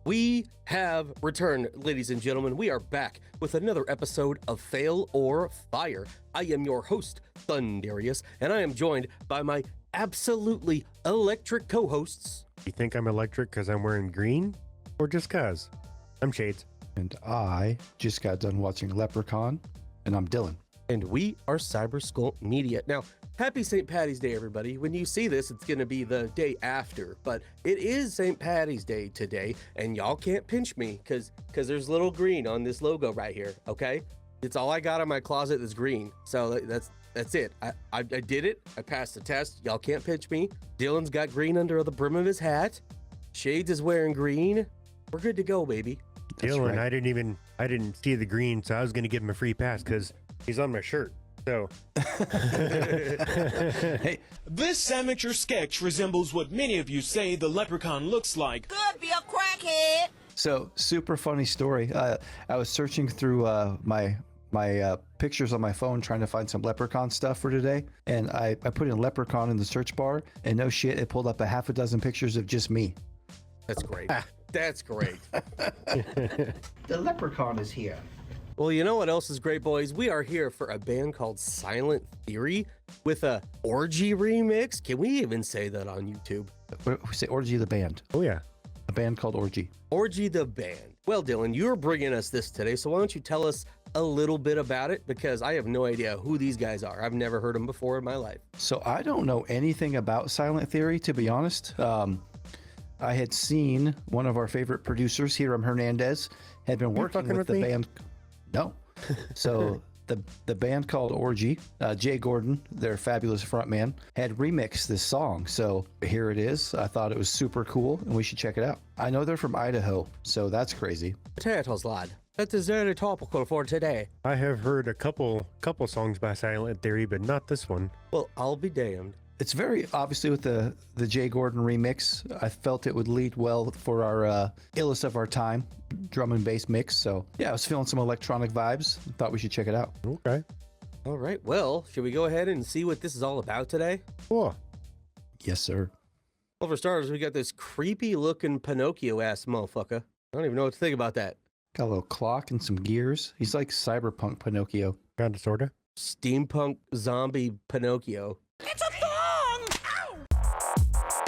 We have returned, ladies and gentlemen. We are back with another episode of Fail or Fire. I am your host, Thundarius, and I am joined by my absolutely electric co-hosts. You think I'm electric because I'm wearing green? Or just cause? I'm Shades. And I just got done watching Leprechaun, and I'm Dylan. And we are Cyber Skull Media. Now, happy St. Patty's Day, everybody. When you see this, it's going to be the day after, but it is St. Patty's Day today, and y'all can't pinch me because there's little green on this logo right here, okay? It's all I got in my closet that's green, so that's it. I did it. I passed the test. Y'all can't pinch me. Dylan's got green under the brim of his hat. Shades is wearing green. We're good to go, baby. That's Dylan, right. I didn't see the green, so I was going to give him a free pass because he's on my shirt. So, Hey, This amateur sketch resembles what many of you say the leprechaun looks like. Could be a crackhead. so super funny story. I was searching through my pictures on my phone trying to find some Leprechaun stuff for today, and I put in Leprechaun in the search bar, and no shit, it pulled up a half a dozen pictures of just me. That's great. That's great. The leprechaun is here. Well, you know what else is great, boys? We are here for a band called Silent Theory with a Orgy remix. Can we even say that on YouTube? We say Orgy the band. oh yeah. A band called Orgy. Orgy the band. Well, Dylan, you're bringing us this today, so why don't you tell us a little bit about it? Because I have no idea who these guys are. I've never heard them before in my life. So I don't know anything about Silent Theory, to be honest. I had seen one of our favorite producers, Hiram Hernandez, had been working fucking with with the me? band. No. So the band called Orgy, Jay Gordon, their fabulous frontman, had remixed this song. So here it is. I thought it was super cool, and we should check it out. I know they're from Idaho, so that's crazy. Potatoes, lad. That is very topical for today. I have heard a couple songs by Silent Theory, but not this one. Well, I'll be damned. It's very obviously with the Jay Gordon remix. I felt it would lead well for our illest of our time drum and bass mix. So yeah, I was feeling some electronic vibes. Thought we should check it out. Okay. All right, well, should we go ahead and see what this is all about today? Cool. Yes, sir. Well, for starters, we got this creepy-looking Pinocchio-ass motherfucker. I don't even know what to think about that. Got a little clock and some gears. He's like cyberpunk Pinocchio. Kinda, sorta. Steampunk zombie Pinocchio. It's a thong. Ow!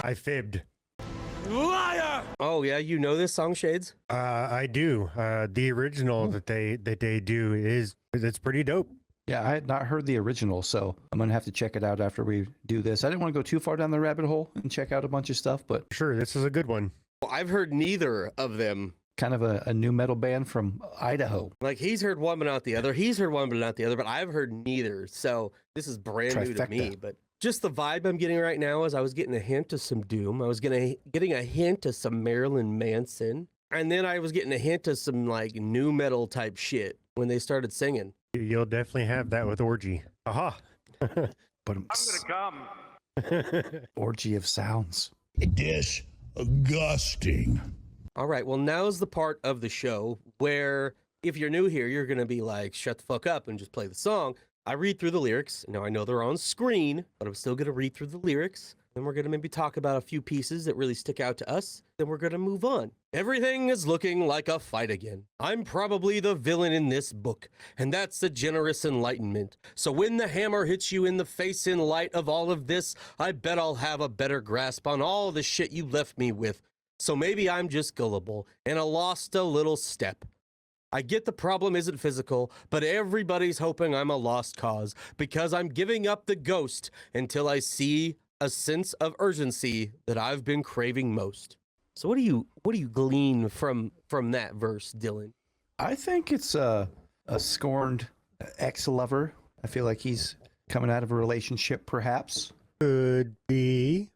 I fibbed. Oh, yeah, you know this song, Shades? I do. The original that they do it's pretty dope. Yeah, I had not heard the original, so I'm gonna have to check it out after we do this. I didn't want to go too far down the rabbit hole and check out a bunch of stuff, but Sure, this is a good one. Well, I've heard neither of them. kind of a new metal band from Idaho. Like, he's heard one but not the other. He's heard one but not the other, but I've heard neither. So this is brand new to me. Trifecta. But just the vibe I'm getting right now is I was getting a hint of some Doom. I was getting a hint of some Marilyn Manson. And then I was getting a hint of some like new metal type shit when they started singing. You'll definitely have that with Orgy. Aha. But I'm gonna come. orgy of sounds. Disgusting. All right, well, now's the part of the show where if you're new here, you're going to be like, shut the fuck up and just play the song. I read through the lyrics. Now, I know they're on screen, but I'm still going to read through the lyrics. Then we're going to maybe talk about a few pieces that really stick out to us. Then we're going to move on. Everything is looking like a fight again. I'm probably the villain in this book, and that's the generous enlightenment. So when the hammer hits you in the face in light of all of this, I bet I'll have a better grasp on all the shit you left me with. So maybe I'm just gullible, and I lost a little step. I get the problem isn't physical, but everybody's hoping I'm a lost cause because I'm giving up the ghost until I see a sense of urgency that I've been craving most. So what do you glean from that verse, Dylan? I think it's a scorned ex-lover. I feel like he's coming out of a relationship, perhaps. Could be.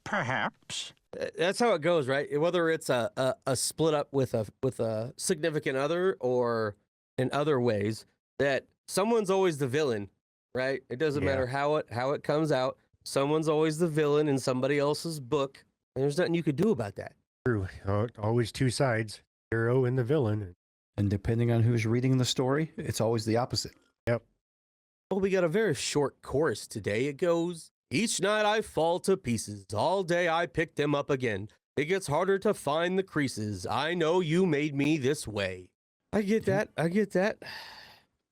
Perhaps. That's how it goes, right? Whether it's a split up with a significant other or in other ways, that someone's always the villain, right? It doesn't matter how it comes out. Someone's always the villain in somebody else's book, and there's nothing you could do about that. True. Always two sides, hero and the villain. And depending on who's reading the story, it's always the opposite. Yep. Well, we got a very short chorus today. It goes, each night I fall to pieces. All day I pick them up again. It gets harder to find the creases. I know you made me this way. I get that. I get that.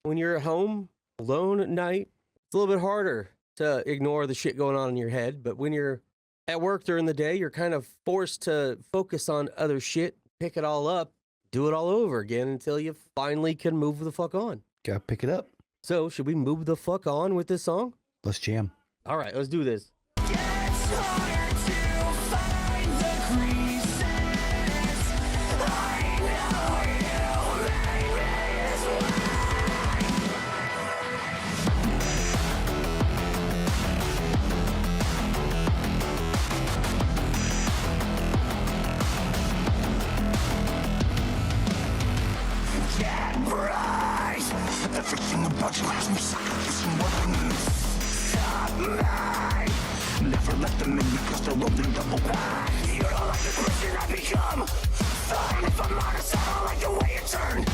When you're at home, alone at night, it's a little bit harder to ignore the shit going on in your head. But when you're at work during the day, you're kind of forced to focus on other shit, pick it all up, do it all over again until you finally can move the fuck on. Gotta pick it up. So should we move the fuck on with this song? Let's jam. All right, let's do this. Everything about you has me sacrificing weapons. Stop me. Never let them in because they're loading double back. You don't like the person I become. Fine, if I'm honest, I don't like the way it turned.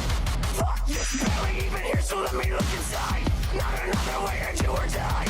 Fuck this, barely even here, so let me look inside. Not another way to do or die.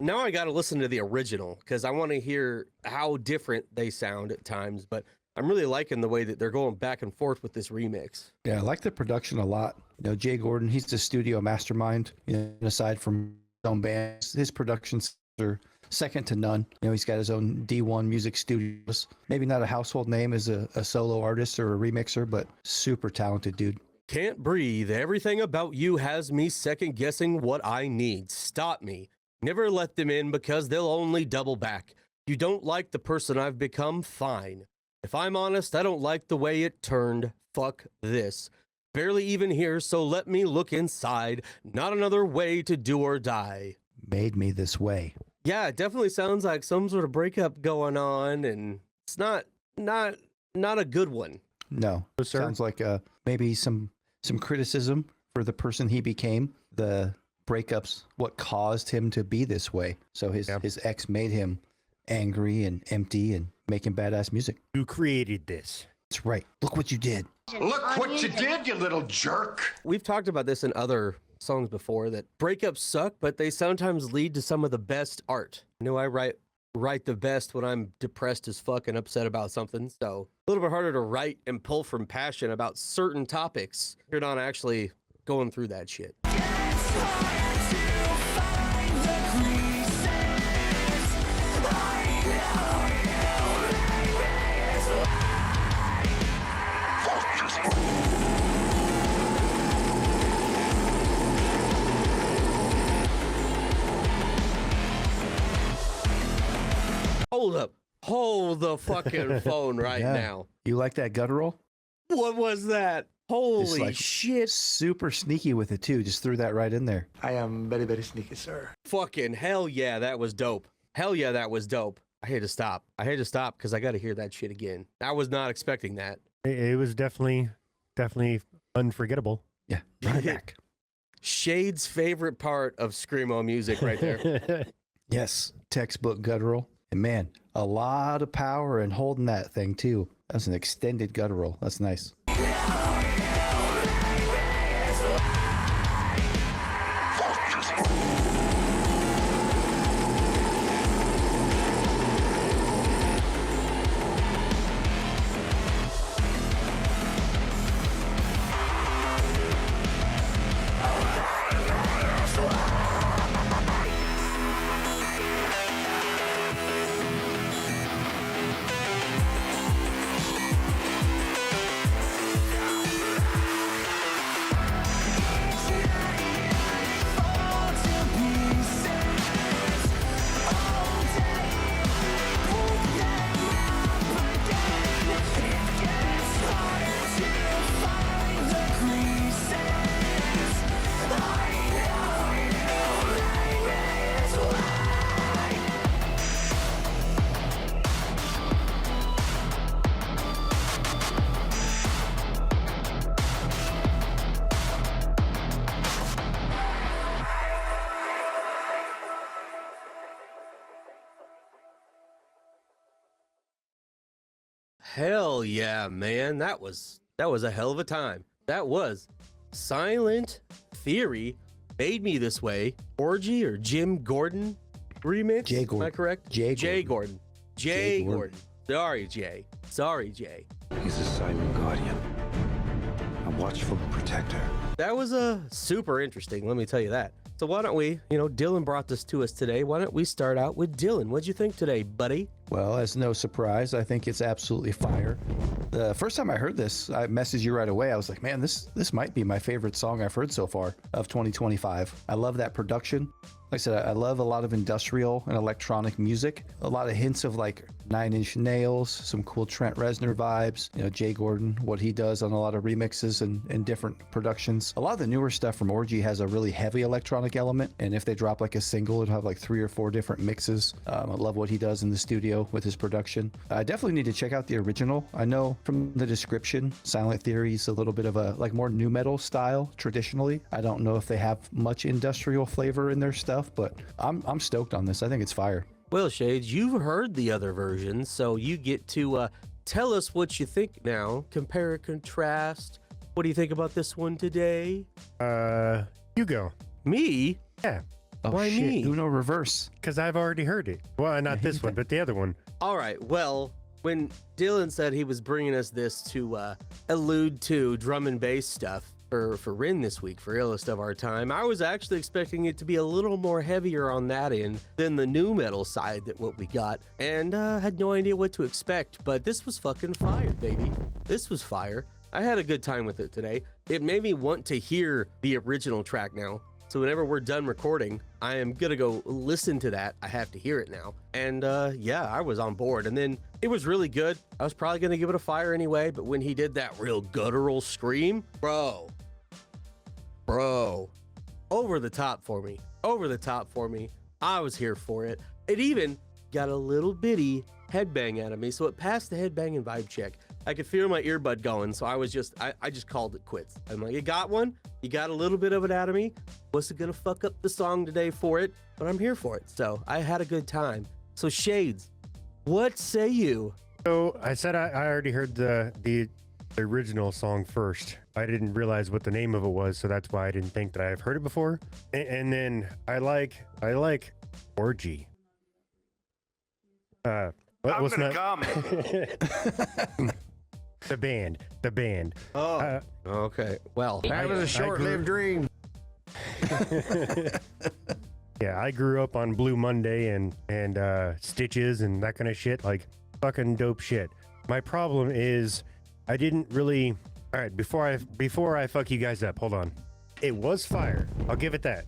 Now I got to listen to the original because I want to hear how different they sound at times, but I'm really liking the way that they're going back and forth with this remix. Yeah, I like the production a lot. You know, Jay Gordon, he's the studio mastermind. You know, aside from his own bands, his productions are second to none. You know, he's got his own D1 music studios. Maybe not a household name as a solo artist or a remixer, but super talented dude. Can't breathe. Everything about you has me second guessing what I need. Stop me. Never let them in because they'll only double back. You don't like the person I've become? Fine. If I'm honest, I don't like the way it turned. Fuck this. Barely even here, so let me look inside. Not another way to do or die. Made me this way. Yeah, it definitely sounds like some sort of breakup going on, and it's not a good one. No, No, sir. sounds like maybe some criticism for the person he became. The breakups, what caused him to be this way. So his ex made him angry and empty and making badass music. You created this. That's right. Look what you did. Look what you did, you little jerk. We've talked about this in other songs before, that breakups suck, but they sometimes lead to some of the best art. I know I write the best when I'm depressed as fuck and upset about something, so a little bit harder to write and pull from passion about certain topics. You're not actually going through that shit. Hold up. Hold the fucking phone right Yeah. now. You like that guttural? What was that? Holy like- shit. Super sneaky with it too. Just threw that right in there. I am very, very sneaky, sir. Fucking hell yeah, that was dope. Hell yeah, that was dope. I had to stop. I had to stop because I got to hear that shit again. I was not expecting that. It was definitely definitely unforgettable. Yeah, run it back. Shade's favorite part of screamo music right there. Yes, textbook guttural. And man, a lot of power in holding that thing too. That's an extended guttural. That's nice. Hell yeah, man. That was a hell of a time. That was Silent Theory, Made Me This Way, Orgy or Jim Gordon remix. Jay Gordon. Am I correct? Jay Gordon. Jay Jay Gordon. Gordon. Sorry, Jay. Sorry, Jay. He's a silent guardian, a watchful protector. That was super interesting, let me tell you that. So why don't we, Dylan brought this to us today. Why don't we start out with Dylan? What'd you think today, buddy? Well, as no surprise, I think it's absolutely fire. The first time I heard this, I messaged you right away. I was like, man, this might be my favorite song I've heard so far of 2025. I love that production. Like I said, I love a lot of industrial and electronic music. A lot of hints of like Nine Inch Nails, some cool Trent Reznor vibes. Jay Gordon, what he does on a lot of remixes and different productions. A lot of the newer stuff from Orgy has a really heavy electronic element. And if they drop like a single, it'll have like 3 or 4 different mixes. I love what he does in the studio with his production. I definitely need to check out the original. I know from the description, Silent Theory is a little bit of a like more nu metal style traditionally. I don't know if they have much industrial flavor in their stuff, but I'm stoked on this. I think it's fire. Well, Shades, you've heard the other versions, so you get to tell us what you think now. Compare, contrast. What do you think about this one today? You go. Me? Yeah, Oh, Why shit. me? Uno reverse. because I've already heard it. Well, not this one, but the other one. All right, well, when Dylan said he was bringing us this to allude to drum and bass stuff for Rin this week, for Illest of Our Time, I was actually expecting it to be a little more heavier on that end than the nu metal side that what we got, and had no idea what to expect, but this was fucking fire, baby. This was fire. I had a good time with it today. It made me want to hear the original track now. So whenever we're done recording, I am gonna go listen to that. I have to hear it now. And yeah, I was on board. And then it was really good. I was probably gonna give it a fire anyway, but when he did that real guttural scream, bro, over the top for me. I was here for it. It even got a little bitty headbang out of me, so it passed the headbanging vibe check. I could feel my earbud going, so I just called it quits. I'm like, you got one? You got a little bit of it out of me? Wasn't gonna fuck up the song today for it, but I'm here for it, so I had a good time. So Shades, what say you? So I said I already heard the original song first. I didn't realize what the name of it was, so that's why I didn't think that I've heard it before. And then I like Orgy. What's not come. the band. Oh, okay. Well, That was a short-lived dream. Yeah, I grew up on Blue Monday and Stitches and that kind of shit, like fucking dope shit. My problem is I didn't really. All right, before I fuck you guys up, hold on. It was fire. I'll give it that.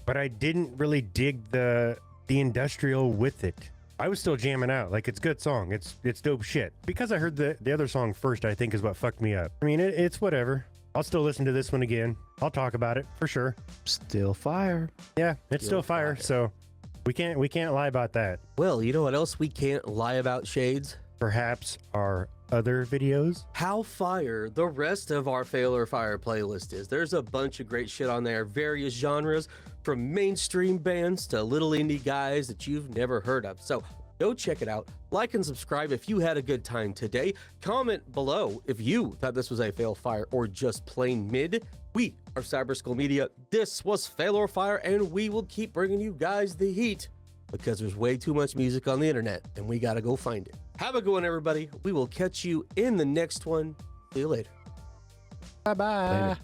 But I didn't really dig the industrial with it. I was still jamming out. Like, it's a good song. It's dope shit. Because I heard the other song first, I think is what fucked me up. I mean, it's whatever. I'll still listen to this one again. I'll talk about it for sure. Still fire. Yeah, it's still fire. So we can't lie about that. well, you know what else we can't lie about, Shades? Perhaps our other videos. How fire the rest of our Fail or Fire playlist is. There's a bunch of great shit on there, various genres, from mainstream bands to little indie guys that you've never heard of. So go check it out. Like and subscribe if you had a good time today. Comment below if you thought this was a Fail Fire or just plain mid. We are Cyber Skull Media. This was Fail or Fire, and we will keep bringing you guys the heat because there's way too much music on the internet and we gotta go find it. Have a good one, everybody. We will catch you in the next one. See you later. Bye-bye. Later.